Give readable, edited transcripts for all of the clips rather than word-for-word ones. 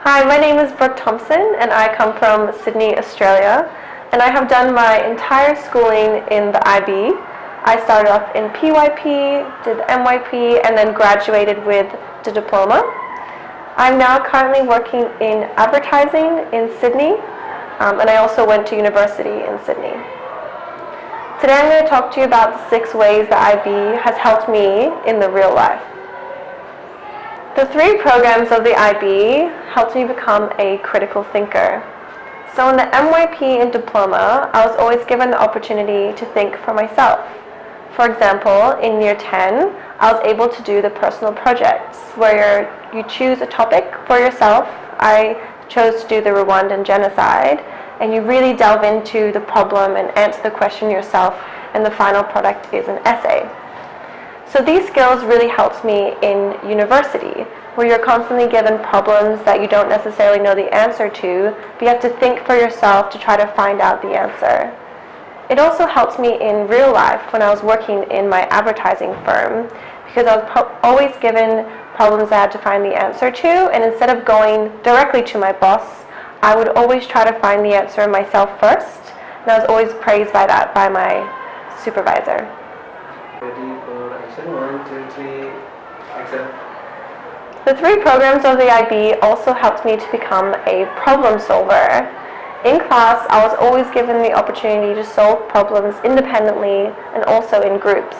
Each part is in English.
Hi, my name is Brooke Thompson and I come from Sydney, Australia, and I have done my entire schooling in the IB. I started off in PYP, did MYP, and then graduated with the diploma. I'm now currently working in advertising in Sydney, and I also went to university in Sydney. Today I'm going to talk to you about the 6 ways the IB has helped me in the real life. The 3 programs of the IB helped me become a critical thinker. So in the MYP and diploma, I was always given the opportunity to think for myself. For example, in year 10, I was able to do the personal projects, where you choose a topic for yourself. I chose to do the Rwandan genocide, and you really delve into the problem and answer the question yourself, and the final product is an essay. So these skills really helped me in university, where you're constantly given problems that you don't necessarily know the answer to, but you have to think for yourself to try to find out the answer. It also helped me in real life when I was working in my advertising firm, because I was always given problems I had to find the answer to, and instead of going directly to my boss, I would always try to find the answer myself first, and I was always praised by that by my supervisor. Ready for action? 1, 2, 3, action. The 3 programs of the IB also helped me to become a problem solver. In class, I was always given the opportunity to solve problems independently and also in groups.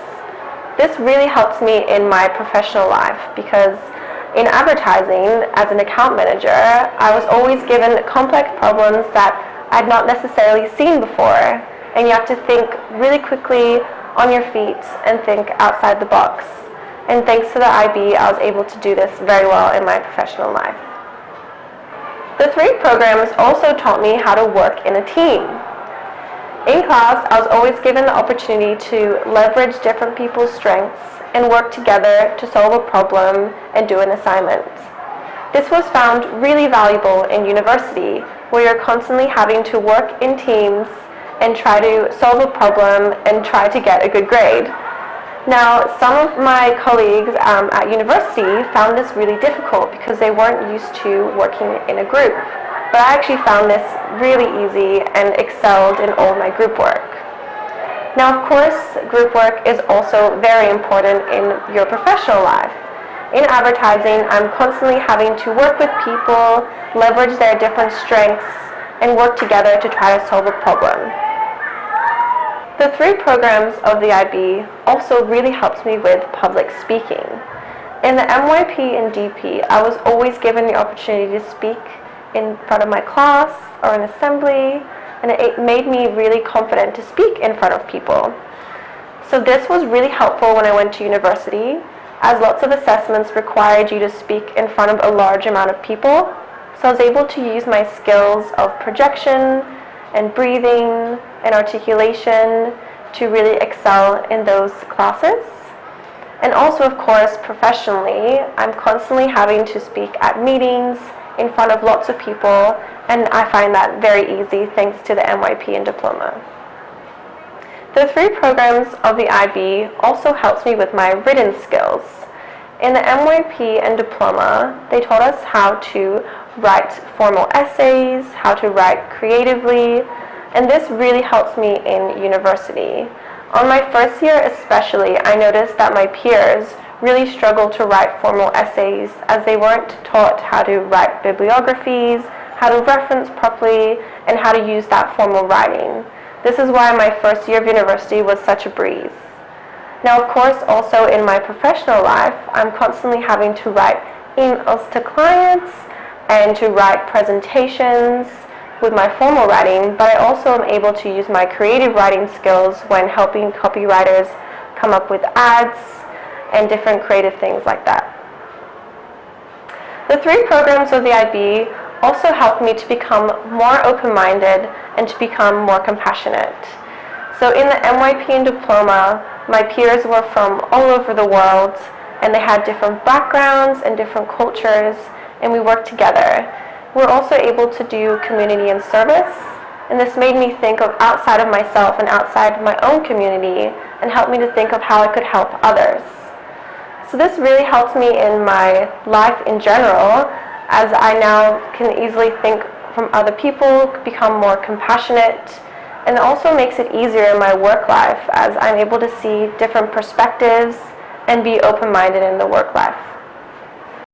This really helped me in my professional life because in advertising, as an account manager, I was always given complex problems that I'd not necessarily seen before, and you have to think really quickly on your feet and think outside the box. And thanks to the IB, I was able to do this very well in my professional life. The 3 programs also taught me how to work in a team. In class, I was always given the opportunity to leverage different people's strengths and work together to solve a problem and do an assignment. This was found really valuable in university, where you're constantly having to work in teams and try to solve a problem and try to get a good grade. Now, some of my colleagues at university found this really difficult because they weren't used to working in a group. But I actually found this really easy and excelled in all my group work. Now, of course, group work is also very important in your professional life. In advertising, I'm constantly having to work with people, leverage their different strengths, and work together to try to solve a problem. The 3 programs of the IB also really helped me with public speaking. In the MYP and DP, I was always given the opportunity to speak in front of my class or an assembly, and it made me really confident to speak in front of people. So this was really helpful when I went to university, as lots of assessments required you to speak in front of a large amount of people. So I was able to use my skills of projection and breathing and articulation to really excel in those classes. And also, of course, professionally, I'm constantly having to speak at meetings in front of lots of people, and I find that very easy thanks to the MYP and diploma. The 3 programs of the IB also helped me with my written skills. In the MYP and diploma, they taught us how to write formal essays, how to write creatively, and this really helps me in university. On my first year especially, I noticed that my peers really struggled to write formal essays as they weren't taught how to write bibliographies, how to reference properly, and how to use that formal writing. This is why my first year of university was such a breeze. Now, of course, also in my professional life, I'm constantly having to write emails to clients and to write presentations with my formal writing, but I also am able to use my creative writing skills when helping copywriters come up with ads and different creative things like that. The 3 programs of the IB also helped me to become more open-minded and to become more compassionate. So in the MYP and diploma, my peers were from all over the world, and they had different backgrounds and different cultures, and we worked together. We're also able to do community and service, and this made me think of outside of myself and outside my own community, and helped me to think of how I could help others. So this really helped me in my life in general, as I now can easily think from other people, become more compassionate, and it also makes it easier in my work life as I'm able to see different perspectives and be open-minded in the work life.